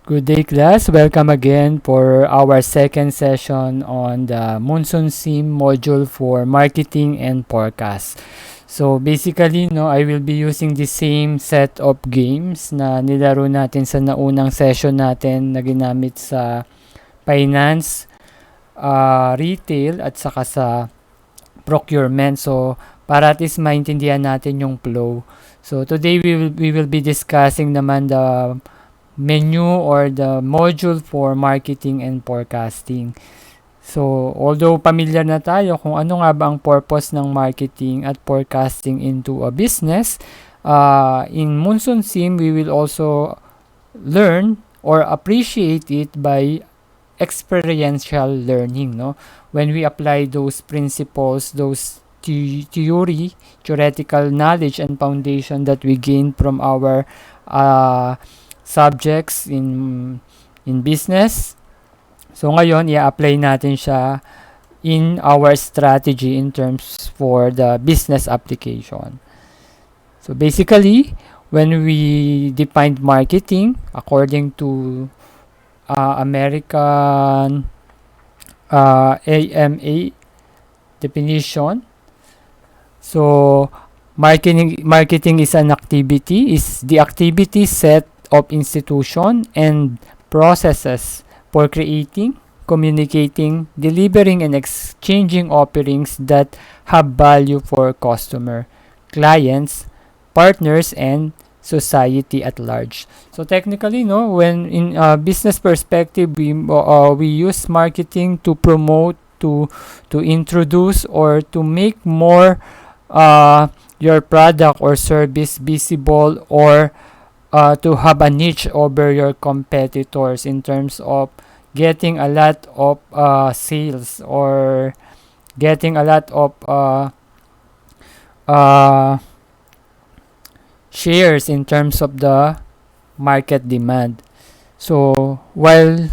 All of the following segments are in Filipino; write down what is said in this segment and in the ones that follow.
Good day, class. Welcome again for our second session on the Monsoon Sim module for marketing and forecast. So basically, I will be using the same set of games na nilaro natin sa naunang session natin na ginamit sa finance, retail, at saka sa procurement. So para at least maintindihan natin yung flow. So today we will be discussing naman the menu or the module for marketing and forecasting. So, although familiar na tayo kung ano nga ba ang purpose ng marketing at forecasting into a business, in Monsoon Sim, we will also learn or appreciate it by experiential learning, no? When we apply those principles, those theoretical knowledge and foundation that we gain from our subjects in business. So ngayon, i-apply natin siya in our strategy in terms for the business application. So basically, when we defined marketing according to American AMA definition, so marketing is an activity, is the activity set of institution and processes for creating, communicating, delivering, and exchanging offerings that have value for customer, clients, partners, and society at large. So technically, when in a business perspective, we use marketing to promote, to introduce, or to make more your product or service visible, or to have a niche over your competitors in terms of getting a lot of sales, or getting a lot of shares in terms of the market demand. So while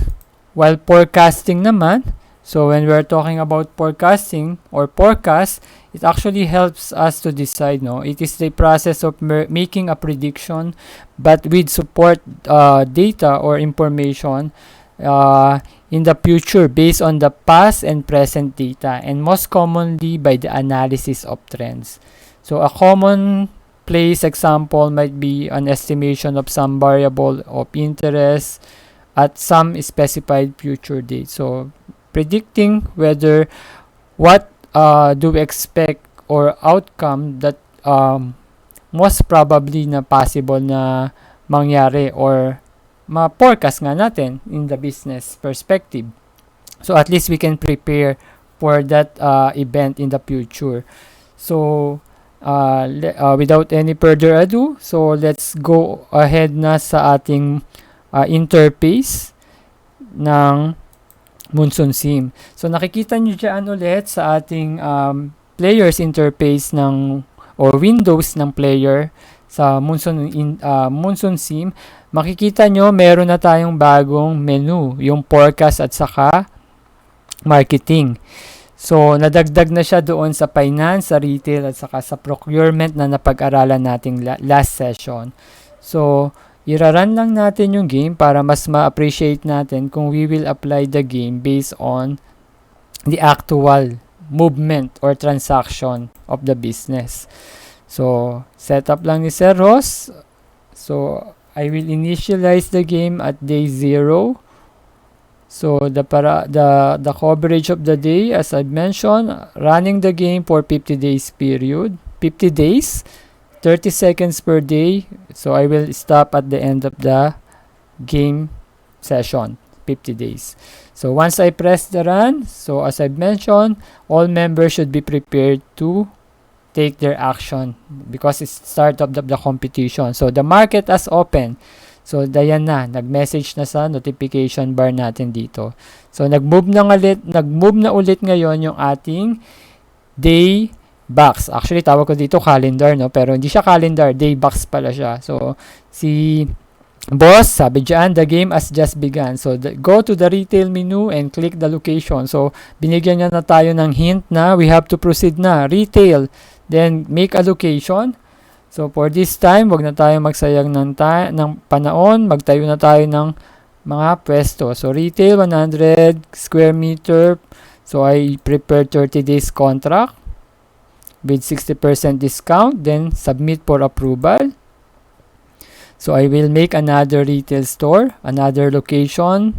forecasting naman, so when we're talking about forecasting or forecast, it actually helps us to decide, it is the process of making a prediction, but with support data or information in the future based on the past and present data, and most commonly by the analysis of trends. So a common place example might be an estimation of some variable of interest at some specified future date. So predicting whether what do we expect or outcome that most probably na possible na mangyari or ma-forecast nga natin in the business perspective. So at least we can prepare for that event in the future. So without any further ado, so let's go ahead na sa ating interface ng Monsoon Sim. So nakikita nyo dyan ulit sa ating players interface ng or windows ng player sa Monsoon Sim. Makikita nyo meron na tayong bagong menu, yung forecast at saka marketing. So nadagdag na siya doon sa finance, sa retail at saka sa procurement na napag-aralan nating last session. So ira-run lang natin yung game para mas ma-appreciate natin kung we will apply the game based on the actual movement or transaction of the business. So, setup lang ni Sir Ross. So, I will initialize the game at day 0. So, the coverage of the day, as I mentioned, running the game for 50 days period. 50 days. 30 seconds per day. So I will stop at the end of the game session, 50 days. So once I press the run, so as I mentioned, all members should be prepared to take their action because it's start of the competition. So the market has opened. So dayan na, nag-message na sa notification bar natin dito. So nag-move na ulit ngayon yung ating day box. Actually, tawag ko dito calendar, pero hindi siya calendar, day box pala siya. So, si boss, sabi dyan, the game has just begun. So, go to the retail menu and click the location. So, binigyan niya na tayo ng hint na we have to proceed na. Retail, then make a location. So, for this time, wag na tayo magsayang ng panahon. Magtayo na tayo ng mga pwesto. So, retail, 100 square meter. So, I prepare 30 days contract with 60% discount. Then, submit for approval. So, I will make another retail store, another location.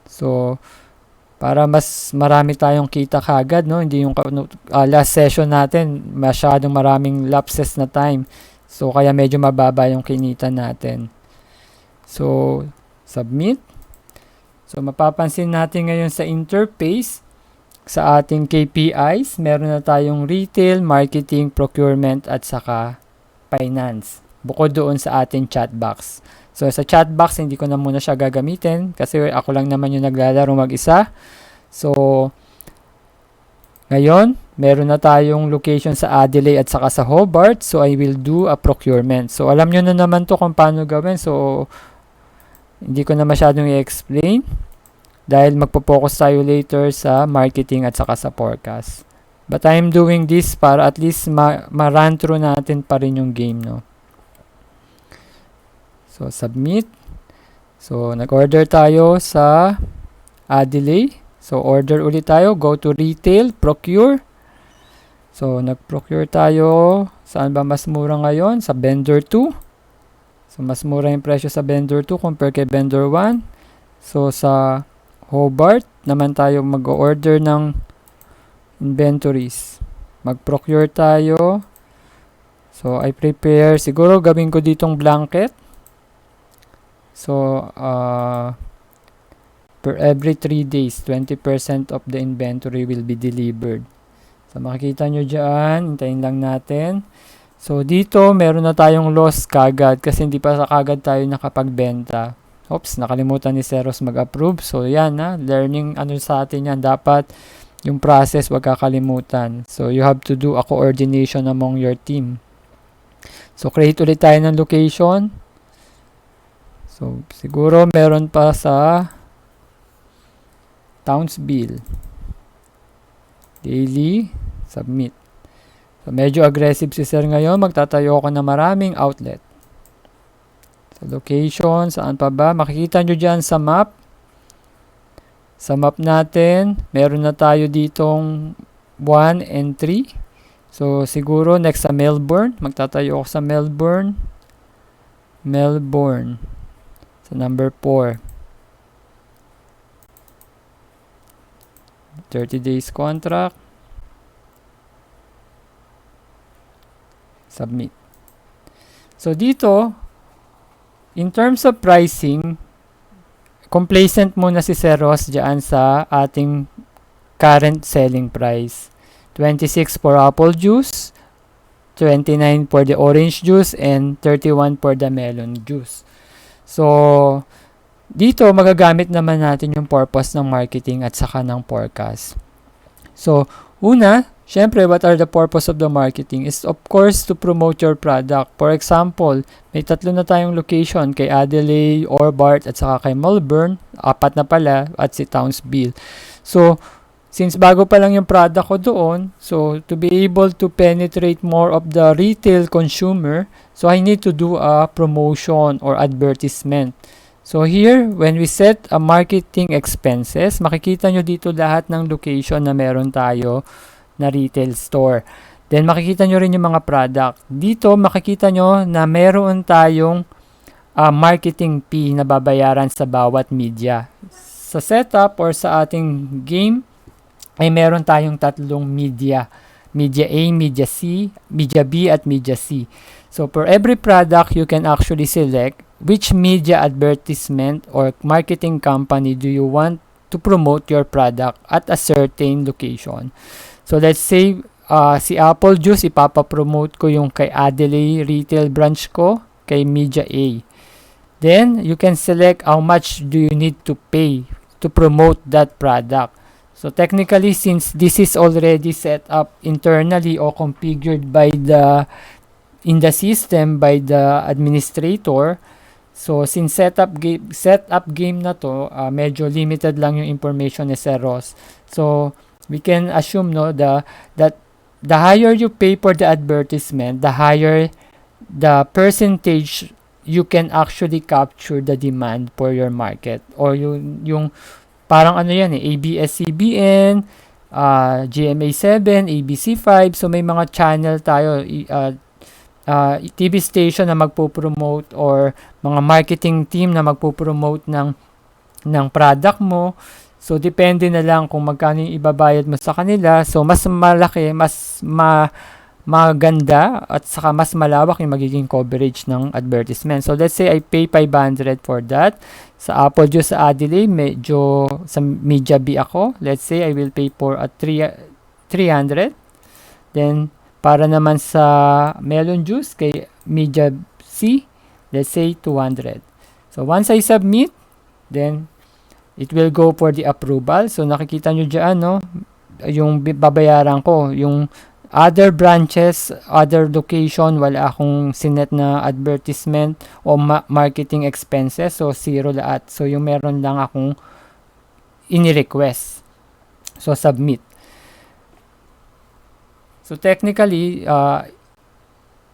So, para mas marami tayong kita kagad, no? Hindi yung last session natin, masyadong maraming lapses na time. So, kaya medyo mababa yung kinita natin. So, submit. So, mapapansin natin ngayon sa interface, sa ating KPIs, meron na tayong retail, marketing, procurement, at saka finance. Bukod doon sa ating chat box. So, sa chat box, hindi ko na muna siya gagamitin kasi ako lang naman yung naglalaro mag-isa. So, ngayon, meron na tayong location sa Adelaide at saka sa Hobart. So, I will do a procurement. So, alam nyo na naman to kung paano gawin. So, hindi ko na masyadong i-explain dahil magpo-focus tayo later sa marketing at saka sa forecast. But I'm doing this para at least ma-run through natin pa rin yung game, no? So, submit. So, nag-order tayo sa Adelaide. So, order ulit tayo. Go to retail, procure. So, nag-procure tayo. Saan ba mas mura ngayon? Sa vendor 2. So, mas mura yung presyo sa vendor 2 compare kay vendor 1. So, sa Hobart naman tayo mag-order ng inventories. Mag-procure tayo. So, I prepare. Siguro, gawin ko ditong blanket. So, per every 3 days, 20% of the inventory will be delivered. So, makikita nyo dyan. Hintayin lang natin. So, dito, meron na tayong loss kagad kasi hindi pa kagad tayo nakapagbenta. Oops, nakalimutan ni Seros mag-approve. So, yan na. Learning ano sa atin yan. Dapat yung process wag kakalimutan. So, you have to do a coordination among your team. So, create ulit tayo ng location. So, siguro meron pa sa Townsville. Daily. Submit. So, medyo aggressive si Sir ngayon. Magtatayo ako ng maraming outlet. So, location. Saan pa ba? Makikita nyo dyan sa map. Sa map natin, meron na tayo ditong 1 and 3. So, siguro next sa Melbourne. Magtatayo ako sa Melbourne. Melbourne. So, number 4. 30 days contract. Submit. So, dito, in terms of pricing, complacent muna si Sir Ross dyan sa ating current selling price. 26 for apple juice, 29 for the orange juice, and 31 for the melon juice. So, dito magagamit naman natin yung purpose ng marketing at saka ng forecast. So, una, syempre, what are the purpose of the marketing? Is of course to promote your product. For example, may 3 na tayong location kay Adelaide, Hobart, at saka kay Melbourne. 4 na pala at si Townsville. So, since bago pa lang yung product ko doon, so to be able to penetrate more of the retail consumer, so I need to do a promotion or advertisement. So here, when we set a marketing expenses, makikita nyo dito lahat ng location na meron tayo na retail store. Then makikita nyo rin yung mga product. Dito makikita nyo na meron tayong marketing fee na babayaran sa bawat media. Sa setup or sa ating game, ay meron tayong 3 media. Media A, Media C, Media B, at Media C. So for every product, you can actually select which media advertisement or marketing company do you want to promote your product at a certain location. So let's say si Apple Juice, ipapapromote ko yung kay Adelaide retail branch ko, kay Media A. Then you can select how much do you need to pay to promote that product. So technically, since this is already set up internally or configured by in the system by the administrator, so since setup game na to, medyo limited lang yung information ni Sir Ross. So we can assume that the higher you pay for the advertisement, the higher the percentage you can actually capture the demand for your market, or yung parang ano yan ABS-CBN, GMA7, ABC5. So may mga channel tayo, TV station na magpo-promote, or mga marketing team na magpo-promote ng product mo. So depende na lang kung magkano yung ibabayad mo sa kanila. So mas malaki, mas maganda, at saka mas malawak yung magiging coverage ng advertisement. So let's say I pay 500 for that. Sa Apple Juice sa Adelaide, medyo sa Media B ako. Let's say I will pay for 300. Then para naman sa Melon Juice kay Media C, let's say 200. So once I submit, then it will go for the approval. So nakikita nyo dyan, no, yung babayaran ko, yung other branches, other location, wala akong sinet na advertisement o marketing expenses. So, zero lahat. So, yung meron lang akong ini-request. So, submit. So, technically,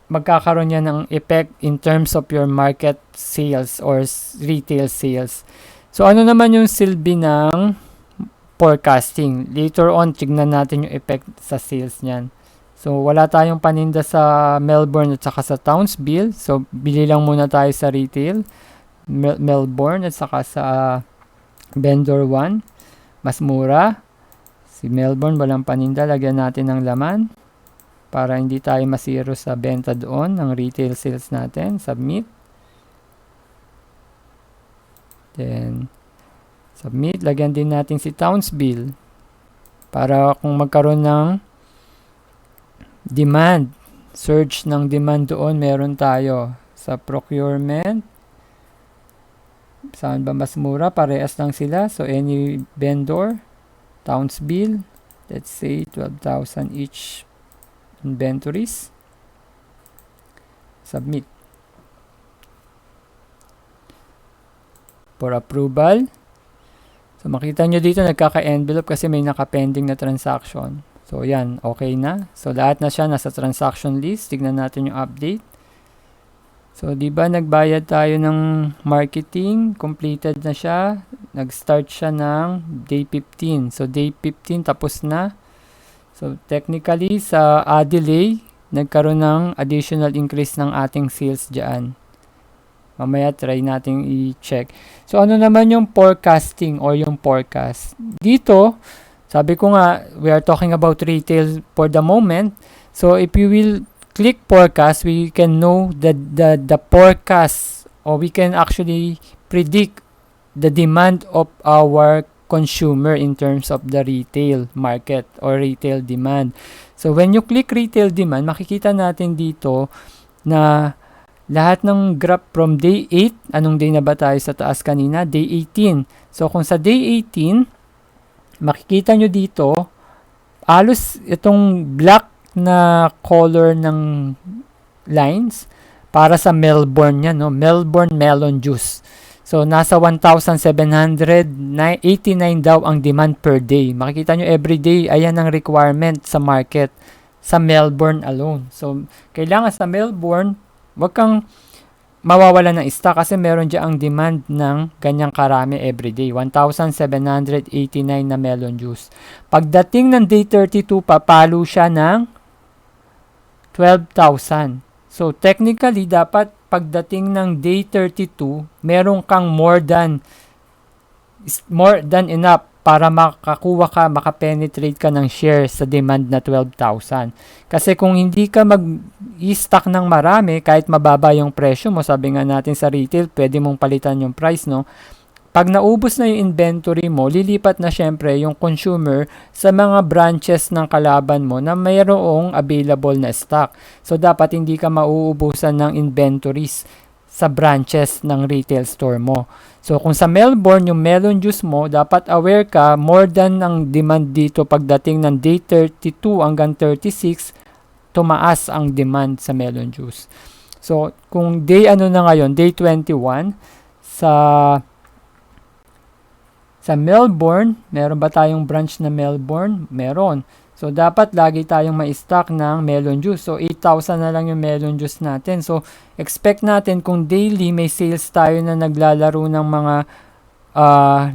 magkakaroon yan ng effect in terms of your market sales or retail sales. So, ano naman yung silbi ng forecasting? Later on, tignan natin yung effect sa sales niyan. So, wala tayong paninda sa Melbourne at saka sa Townsville. So, bili lang muna tayo sa retail. Melbourne at saka sa vendor 1. Mas mura. Si Melbourne, walang paninda. Lagyan natin ng laman para hindi tayo masiro sa benta doon ng retail sales natin. Submit. Then, submit. Lagyan din natin si Townsville para kung magkaroon ng demand, search ng demand doon, meron tayo sa procurement. Saan ba mas mura? Parehas lang sila. So, any vendor, Townsville, let's say 12,000 each inventories. Submit. For approval. So, makita nyo dito, nagkaka-envelope kasi may naka-pending na transaction. So, yan. Okay na. So, lahat na siya nasa transaction list. Tignan natin yung update. So, di ba nagbayad tayo ng marketing? Completed na siya. Nag-start siya ng day 15. So, day 15 tapos na. So, technically, sa Adelaide, nagkaroon ng additional increase ng ating sales dyan. Mamaya, try natin i-check. So, ano naman yung forecasting or yung forecast? Dito, sabi ko nga, we are talking about retail for the moment. So, if you will click forecast, we can know the forecast, or we can actually predict the demand of our consumer in terms of the retail market or retail demand. So, when you click retail demand, makikita natin dito na lahat ng graph from day 8, anong day na ba tayo sa taas kanina? Day 18. So, kung sa day 18, makikita nyo dito, alos itong black na color ng lines para sa Melbourne yan, no? Melbourne Melon Juice. So, nasa 1,789 daw ang demand per day. Makikita nyo every day, ayan ang requirement sa market sa Melbourne alone. So, kailangan sa Melbourne, wag kang mawawala ng stock kasi meron dyan ang demand ng ganyang karami everyday. 1,789 na melon juice. Pagdating ng day 32, papalo siya ng 12,000. So, technically, dapat pagdating ng day 32, meron kang more than enough para makakuha ka, makapenetrate ka ng share sa demand na 12,000. Kasi kung hindi ka mag-i-stock ng marami, kahit mababa yung presyo mo, sabi nga natin sa retail, pwede mong palitan yung price, no? Pag naubos na yung inventory mo, lilipat na syempre yung consumer sa mga branches ng kalaban mo na mayroong available na stock. So, dapat hindi ka mauubusan ng inventories sa branches ng retail store mo. So, kung sa Melbourne, yung melon juice mo, dapat aware ka, more than ang demand dito pagdating ng day 32 hanggang 36, tumaas ang demand sa melon juice. So, kung day ano na ngayon, day 21, sa Melbourne, meron ba tayong branch na Melbourne? Meron. So, dapat lagi tayong ma-stock ng melon juice. So, 8,000 na lang yung melon juice natin. So, expect natin kung daily may sales tayo na naglalaro ng mga,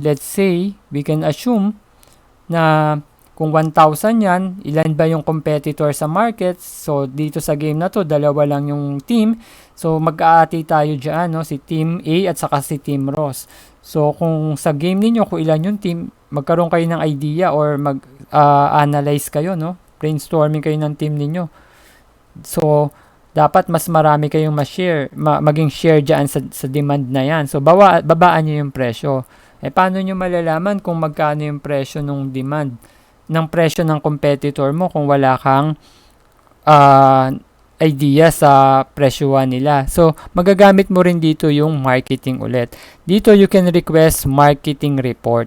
let's say, we can assume na kung 1,000 yan, ilan ba yung competitor sa market? So, dito sa game na to, dalawa lang yung team. So, mag-aati tayo dyan, no? Si Team A at saka si Team Ross. So, kung sa game ninyo, kung ilan yung team, magkaroon kayo ng idea or mag-analyze kayo, no? Brainstorming kayo ng team ninyo. So, dapat mas marami kayong ma-share, maging share dyan sa demand na yan. So, babaan nyo yung presyo. Paano nyo malalaman kung magkano yung presyo ng demand, ng presyo ng competitor mo kung wala kang idea sa presyohan nila? So, magagamit mo rin dito yung marketing ulit. Dito, you can request marketing report.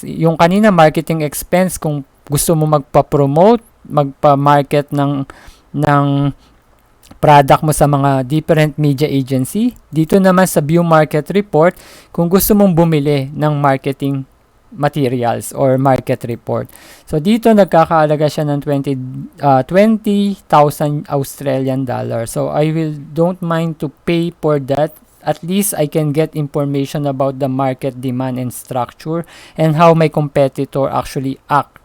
Yung kanina, marketing expense, kung gusto mo magpa-promote, magpa-market ng product mo sa mga different media agency. Dito naman sa view market report, kung gusto mong bumili ng marketing materials or market report. So, dito nagkakaalaga siya ng 20,000 Australian dollars. So, I don't mind to pay for that. At least I can get information about the market demand and structure and how my competitor actually act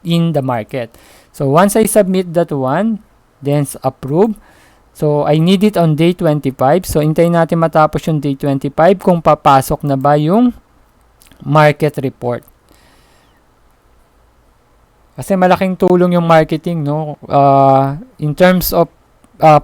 in the market. So, once I submit that one, then approve. So, I need it on day 25. So, hintayin natin matapos yung day 25 kung papasok na ba yung market report. Kasi malaking tulong yung marketing, no? In terms of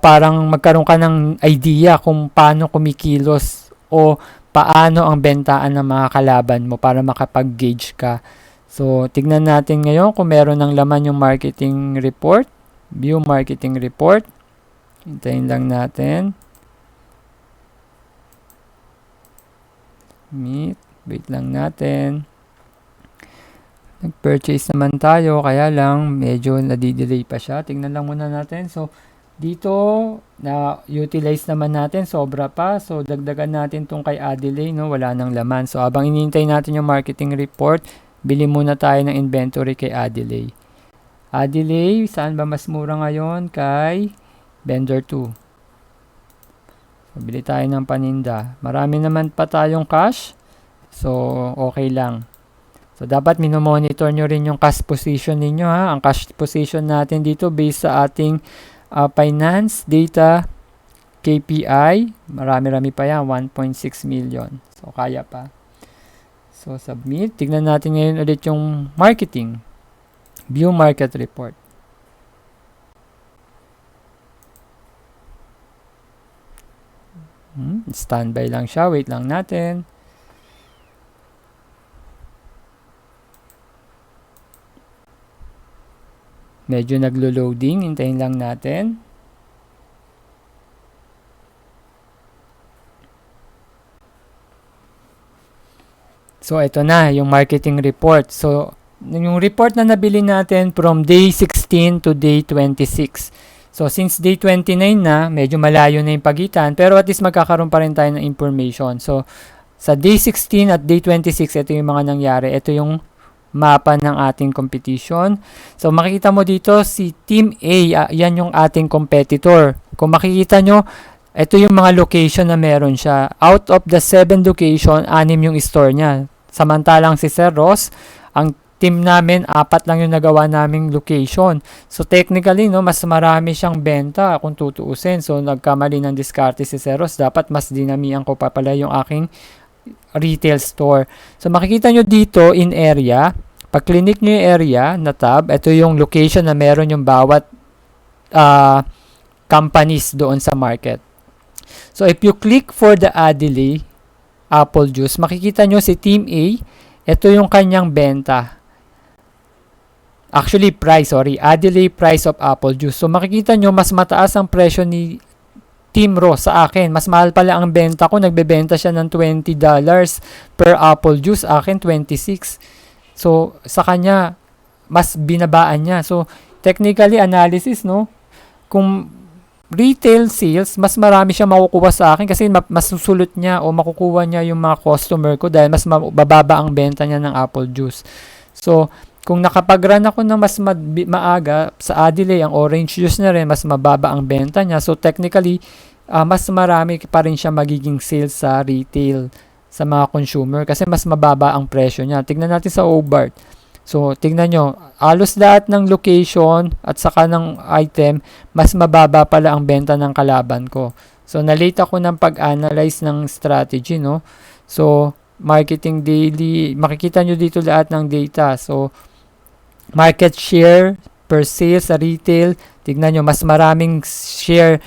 parang magkaroon ka ng idea kung paano kumikilos o paano ang bentaan ng mga kalaban mo para makapag-gauge ka. So, tignan natin ngayon kung meron ng laman yung marketing report. View marketing report. Hintayin lang natin. Wait lang natin. Nag-purchase naman tayo, kaya lang medyo nadidelay pa siya. Tingnan lang muna natin. So, dito, na-utilize naman natin, sobra pa. So, dagdagan natin tong kay Adelaide, no? Wala nang laman. So, habang inintay natin yung marketing report, bili muna tayo ng inventory kay Adelaide. Adelaide, saan ba mas mura ngayon? Kay Vendor 2. So, bili tayo ng paninda. Marami naman pa tayong cash. So, okay lang. So, dapat minomonitor nyo rin yung cash position ninyo, ha? Ang cash position natin dito based sa ating finance data KPI. Marami-rami pa yan. 1.6 million. So, kaya pa. So, submit. Tignan natin ngayon ulit yung marketing. View market report. Standby lang siya. Wait lang natin. Medyo naglo-loading. Hintayin lang natin. So, ito na yung marketing report. So, yung report na nabili natin from day 16 to day 26. So, since day 29 na, medyo malayo na yung pagitan. Pero at least magkakaroon pa rin tayo ng information. So, sa day 16 at day 26, ito yung mga nangyari. Ito yung mapa ng ating competition. So, makikita mo dito si Team A, yan yung ating competitor. Kung makikita nyo, ito yung mga location na meron siya. Out of the 7 location, 6 yung store niya. Samantalang si Sir Ross, ang team namin, 4 lang yung nagawa naming location. So, technically, no, mas marami siyang benta kung tutuusin. So, nagkamali ng diskarte si Sir Ross. Dapat mas dinamihan ko pa pala yung aking retail store. So, makikita nyo dito in area. Pag click nyo yung area na tab, ito yung location na meron yung bawat companies doon sa market. So, if you click for the Adelaide apple juice, makikita nyo si Team A, ito yung kanyang benta. Actually, Adelaide price of apple juice. So, makikita nyo, mas mataas ang presyo ni Team Ross sa akin. Mas mahal pala ang benta ko. Nagbebenta siya ng $20 per apple juice. Akin, 26. So, sa kanya, mas binabaan niya. So, technically, analysis, no? Kung retail sales, mas marami siya makukuha sa akin kasi mas susulot niya o makukuha niya yung mga customer ko dahil mas bababa ang benta niya ng apple juice. So, kung nakapag-run ako ng mas maaga sa Adelaide, ang orange juice na rin, mas mababa ang benta niya. So technically, mas marami pa rin siya magiging sales sa retail, sa mga consumer, kasi mas mababa ang presyo niya. Tignan natin sa Hobart. So, tignan nyo, alos lahat ng location at saka ng item, mas mababa pala ang benta ng kalaban ko. So, nalate ako ng pag-analyze ng strategy, no? So, marketing daily, makikita nyo dito lahat ng data. So, market share per sales sa retail, tignan nyo, mas maraming share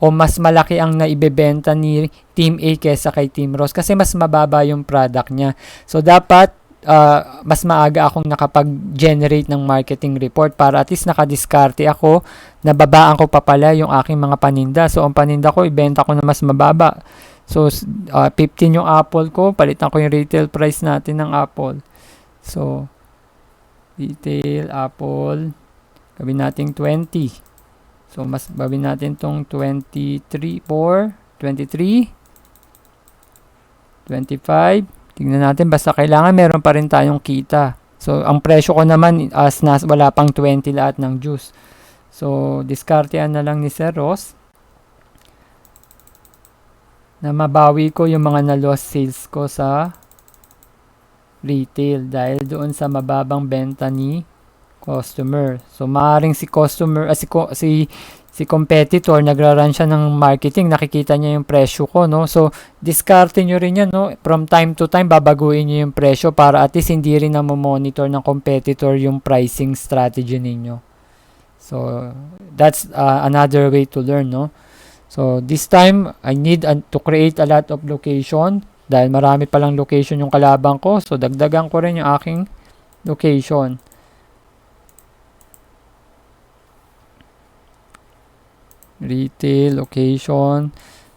o mas malaki ang naibebenta ni Team A kesa kay Team Ross kasi mas mababa yung product niya. So, dapat mas maaga akong nakapag-generate ng marketing report para at least nakadiskarte ako, nababaan ko pa pala yung aking mga paninda. So, ang paninda ko, ibenta ko na mas mababa. So, 15 yung apple ko, palitan ko yung retail price natin ng apple. So, retail, apple, gawin natin 20. So, mas gawin natin tong 23, 23, 25, tingnan natin, basta kailangan meron pa rin tayong kita. So, ang presyo ko naman wala pang 20 lahat ng juice. So, diskartean na lang ni Sir Ross na mabawi ko yung mga na-loss sales ko sa retail dahil doon sa mababang benta ni customer. So, maaaring si customer, si competitor, nagra-run siya ng marketing, nakikita niya yung presyo ko, no? So, diskarte nyo rin yan, no? From time to time, babaguhin nyo yung presyo para at least hindi rin na monitor ng competitor yung pricing strategy ninyo. So, that's another way to learn, no? So, this time, I need to create a lot of location dahil marami palang location yung kalabang ko. So, dagdagan ko rin yung aking location. Retail location.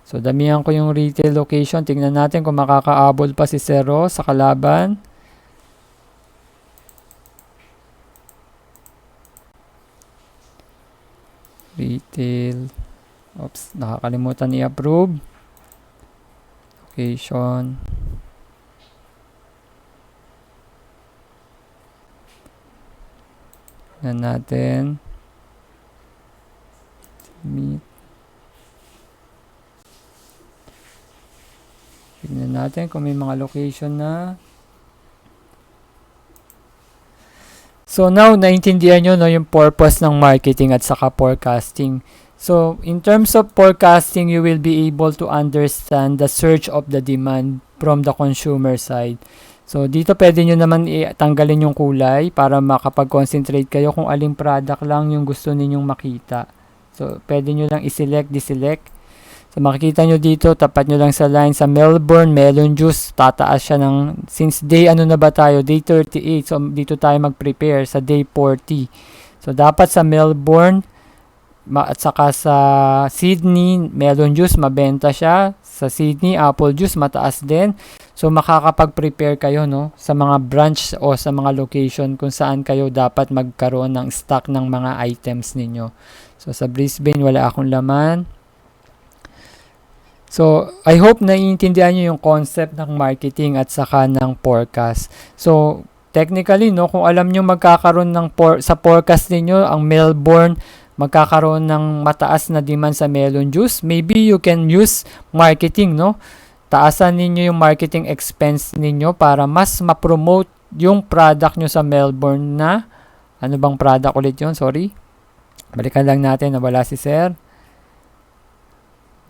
So, damihan ko yung retail location. Tingnan natin kung makakaabol pa si Zero sa kalaban. Retail. Oops, nakakalimutan i-approve. Location. Tingnan natin. Meet. Tignan natin kung may mga location na. So now, naintindihan nyo, no, yung purpose ng marketing at saka forecasting. So, in terms of forecasting, you will be able to understand the surge of the demand from the consumer side. So, dito pwede nyo naman tanggalin yung kulay para makapag-concentrate kayo kung aling product lang yung gusto ninyong makita. So, pwede nyo lang i-select, deselect. So, makikita nyo dito, tapat nyo lang sa line sa Melbourne, melon juice, tataas siya ng, since day, na ba tayo? Day 38. So, dito tayo mag-prepare sa day 40. So, dapat sa Melbourne, at saka sa Sydney, melon juice, mabenta siya. Sa Sydney, apple juice, mataas din. So, makakapag-prepare kayo, no, sa mga branch o sa mga location kung saan kayo dapat magkaroon ng stock ng mga items ninyo. So, sa Brisbane, wala akong laman. So, I hope naiintindihan nyo yung concept ng marketing at saka ng forecast. So, technically, no, kung alam nyo magkakaroon ng sa forecast niyo ang Melbourne, magkakaroon ng mataas na demand sa melon juice, maybe you can use marketing, no? Taasan ninyo yung marketing expense ninyo para mas ma-promote yung product nyo sa Melbourne na, ano bang product ulit yun? Sorry. Balikan lang natin, nawala si Sir.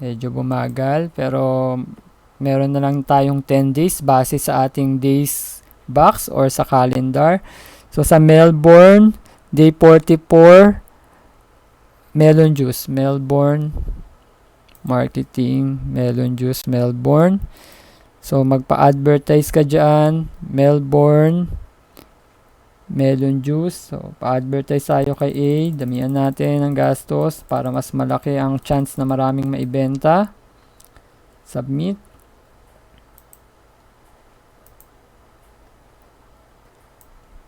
Medyo bumagal, pero meron na lang tayong 10 days base sa ating days box or sa calendar. So, sa Melbourne, day 44, melon juice, Melbourne, marketing, melon juice, Melbourne. So, magpa-advertise ka dyan, Melbourne, melon juice. So, pa-advertise tayo kay A. Damihan natin ang gastos para mas malaki ang chance na maraming maibenta. Submit.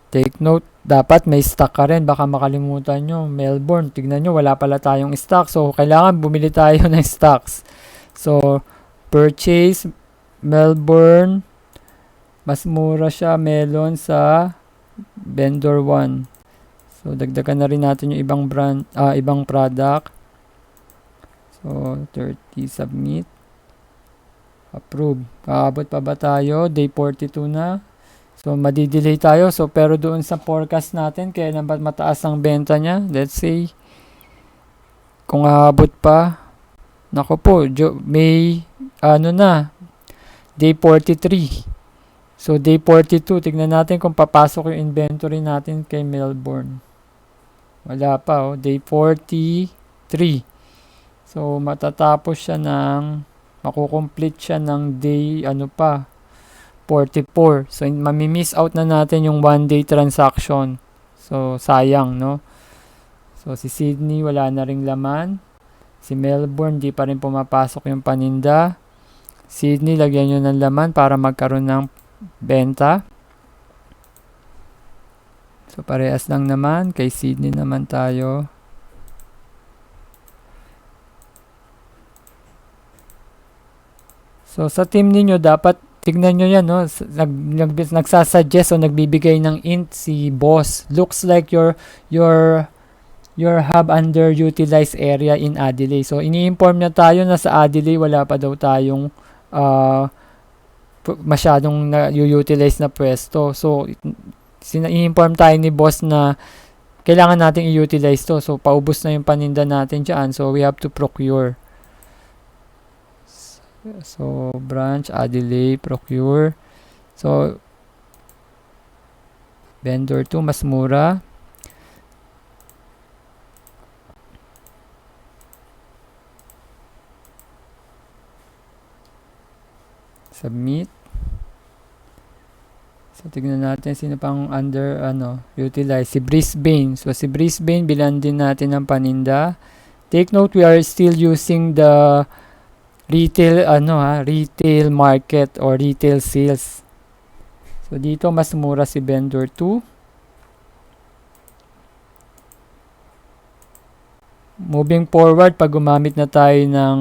Take note, dapat may stock ka rin. Baka makalimutan nyo. Melbourne, tignan nyo, wala pala tayong stock. So, kailangan bumili tayo ng stocks. So, purchase, Melbourne. Mas mura siya, melon sa vendor 1. So, dagdagan na rin natin yung ibang ibang product. So, 30, submit. Approve. Kaabot pa ba tayo? Day 42 na. So, madidelay tayo. So, pero doon sa forecast natin, kailan ba mataas ang benta niya? Let's say, kung aabot pa, nako po, may, day 43. So, day 42, tignan natin kung papasok yung inventory natin kay Melbourne. Wala pa, day 43. So, matatapos siya makukomplete siya ng day, 44. So, mamimiss out na natin yung 1-day transaction. So, sayang, no? So, si Sydney, wala na ring laman. Si Melbourne, di pa rin pumapasok yung paninda. Sydney, lagyan nyo ng laman para magkaroon ng benta. So, parehas lang naman. Kay Sydney naman tayo. So, sa team ninyo, dapat tignan nyo yan, no? Nagsasuggest o nagbibigay ng int si boss. Looks like your have underutilized area in Adelaide. So, ini-inform na tayo na sa Adelaide, wala pa daw tayong masyadong na-utilize na pwesto. So, i-inform tayo ni boss na kailangan nating i-utilize to. So, paubos na yung paninda natin dyan. So, we have to procure. So, branch, Adelaide, procure. So, vendor 2, mas mura. Submit. So, tignan natin sino pang utilize. Si Brisbane. So, si Brisbane, bilan din natin ang paninda. Take note, we are still using the retail market or retail sales. So, dito mas mura si vendor 2. Moving forward, pag gumamit na tayo ng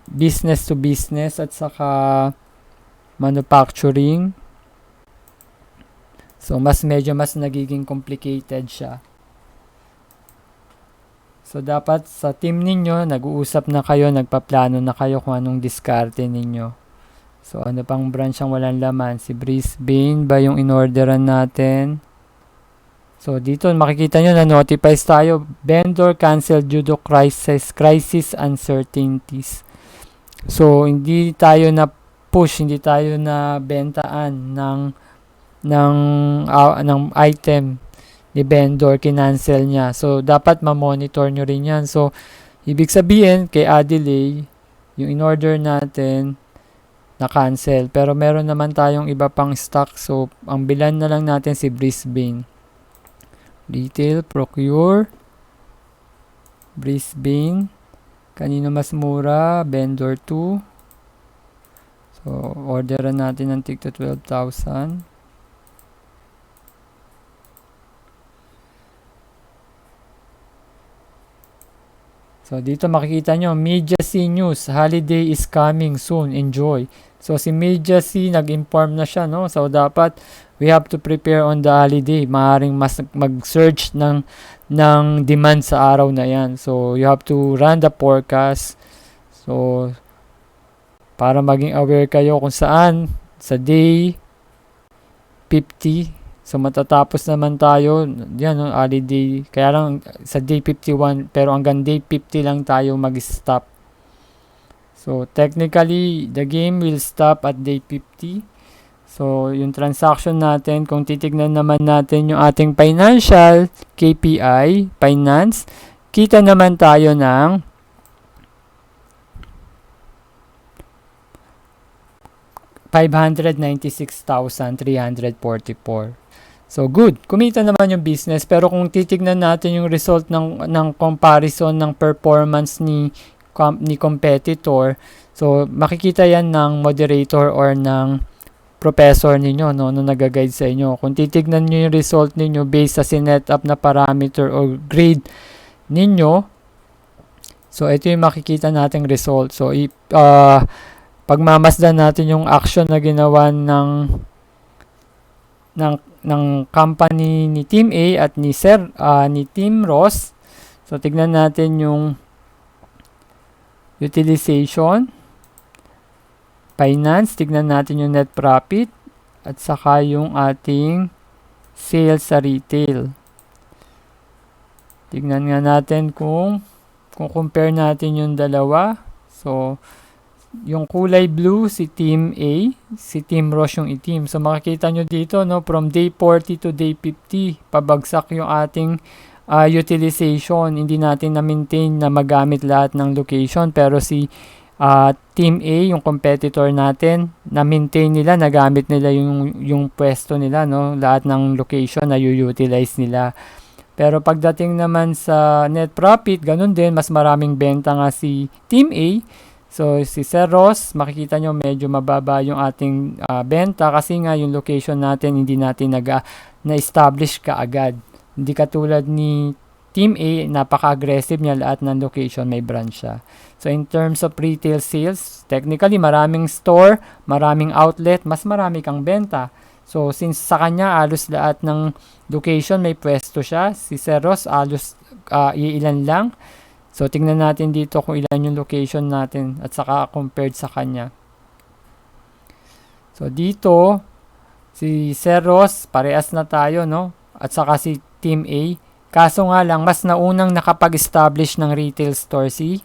business to business at saka manufacturing. So, medyo mas nagiging complicated siya. So, dapat sa team ninyo, nag-uusap na kayo, nagpaplano na kayo kung anong diskarte ninyo. So, ano pang branch ang walang laman? Si Brisbane ba yung in-orderan natin? So, dito makikita nyo na notifies tayo. Vendor canceled due to crisis uncertainties. So, hindi tayo na push, hindi tayo na bentaan ng item ni vendor, kinancel niya. So, dapat ma-monitor nyo rin yan. So, ibig sabihin, kay Adelaide, yung in-order natin, na-cancel. Pero meron naman tayong iba pang stock. So, ang bilan na lang natin si Brisbane. Retail, procure, Brisbane. Kanino mas mura? Vendor 2. So, orderan natin ng tig to 12,000. So, dito makikita nyo, Media C News, holiday is coming soon, enjoy. So, si Media C, nag-inform na siya, no? So, dapat, we have to prepare on the holiday. Maaaring mag-surge ng demand sa araw na yan. So, you have to run the forecast. So, para maging aware kayo kung saan, sa day 50, so, matatapos naman tayo, yan, no, holiday. Kaya lang, sa day 51, pero hanggang day 50 lang tayo mag-stop. So, technically, the game will stop at day 50. So, yung transaction natin, kung titignan naman natin yung ating financial KPI, finance, kita naman tayo ng $596,344. So, good. Kumita naman yung business. Pero kung titignan natin yung result ng comparison ng performance ni competitor, so, makikita yan ng moderator or ng professor ninyo, no nag-guide sa inyo. Kung titignan nyo yung result ninyo based sa sinet up na parameter or grade ninyo, so, ito yung makikita nating result. So, pagmamasdan natin yung action na ginawa ng company ni Team A at ni ni Team Ross. So tignan natin yung utilization, finance, tignan natin yung net profit, at saka yung ating sales sa retail. Tignan nga natin kung compare natin yung dalawa. So yung kulay blue si Team A, si Team Ross yung itim. So makikita nyo dito, no, from day 40 to day 50, pabagsak yung ating utilization. Hindi natin na-maintain na magamit lahat ng location, pero si Team A, yung competitor natin, na-maintain nila, nagamit nila yung pwesto nila, no, lahat ng location na u-utilize nila. Pero pagdating naman sa net profit, ganun din, mas maraming benta nga si Team A. So si Sir Ross, makikita nyo medyo mababa yung ating benta kasi nga yung location natin hindi natin na-establish kaagad. Hindi katulad ni Team A, napaka-aggressive niya, lahat ng location may branch siya. So in terms of retail sales, technically maraming store, maraming outlet, mas marami kang benta. So since sa kanya alos lahat ng location may pwesto siya, si Sir Ross alos iilan lang. So, tingnan natin dito kung ilan yung location natin at saka compared sa kanya. So, dito, si Sir Ross, parehas na tayo, no? At saka si Team A. Kaso nga lang, mas naunang nakapag-establish ng retail store si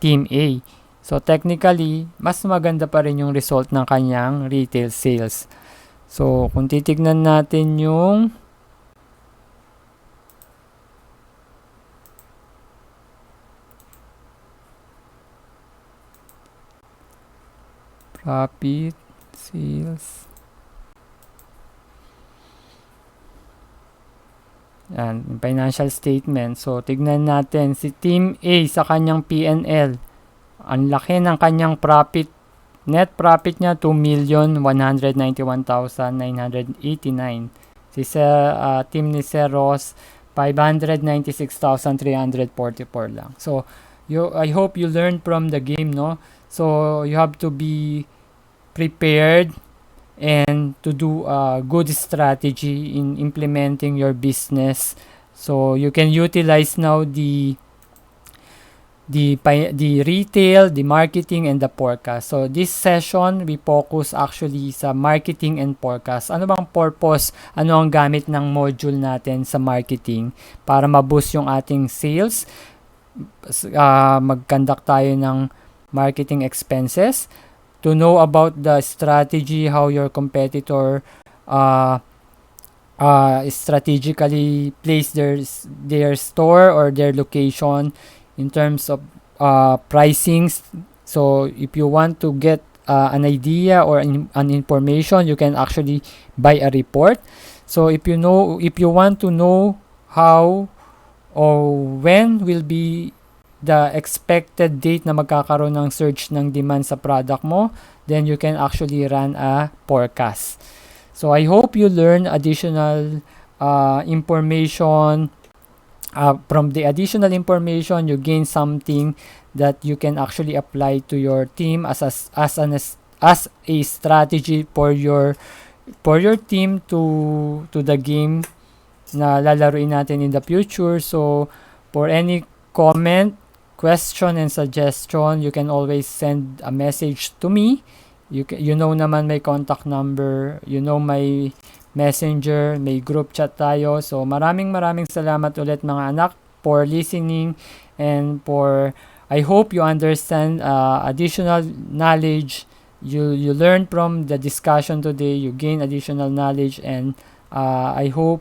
Team A. So, technically, mas maganda pa rin yung result ng kanyang retail sales. So, kung titignan natin yung profit, sales. Yan, financial statement. So, tignan natin si Team A sa kanyang P&L. Ang laki ng kanyang profit. Net profit niya, 2,191,989. Si team ni Sir Ross, 596,344 lang. So, I hope you learned from the game, no? So, you have to be prepared and to do a good strategy in implementing your business. So you can utilize now the retail, the marketing, and the forecast. So this session, we focus actually sa marketing and forecast. Ano bang purpose? Ano ang gamit ng module natin sa marketing para ma-boost yung ating sales? Mag-conduct tayo ng marketing expenses, to know about the strategy, how your competitor strategically place their store or their location in terms of pricings. So if you want to get an idea or an information, you can actually buy a report. So if you want to know how or when will be the expected date na magkakaroon ng surge ng demand sa product mo, then you can actually run a forecast. So I hope you learn additional information. From the additional information, you gain something that you can actually apply to your team as a strategy for your team to the game na lalaruin natin in the future. So for any comment, question, and suggestion, you can always send a message to me. You know naman may contact number, you know my messenger, may group chat tayo. So maraming salamat ulit mga anak for listening and I hope you understand additional knowledge. You learn from the discussion today, you gain additional knowledge, and I hope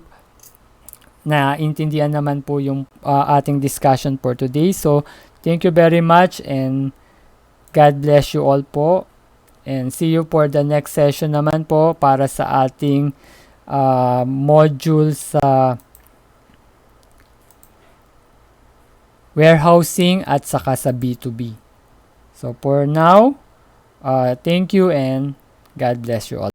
na intindihan naman po yung ating discussion for today. So, thank you very much and God bless you all po. And see you for the next session naman po para sa ating module sa warehousing at saka sa B2B. So, for now, thank you and God bless you all.